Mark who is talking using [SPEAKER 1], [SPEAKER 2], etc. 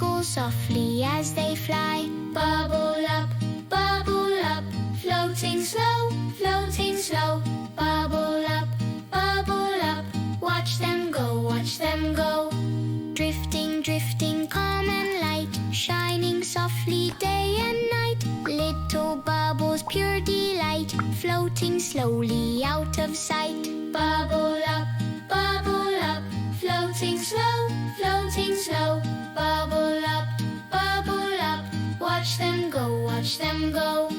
[SPEAKER 1] twinkle softly as they fly. Bubble up, floating slow, floating slow. Bubble up, watch them go, watch them go. Drifting, drifting, calm and light, shining softly day and night. Little bubbles, pure delight, floating slowly out of sight. Bubble up, floating slow, floating slow. Bubble up, watch them go, watch them go.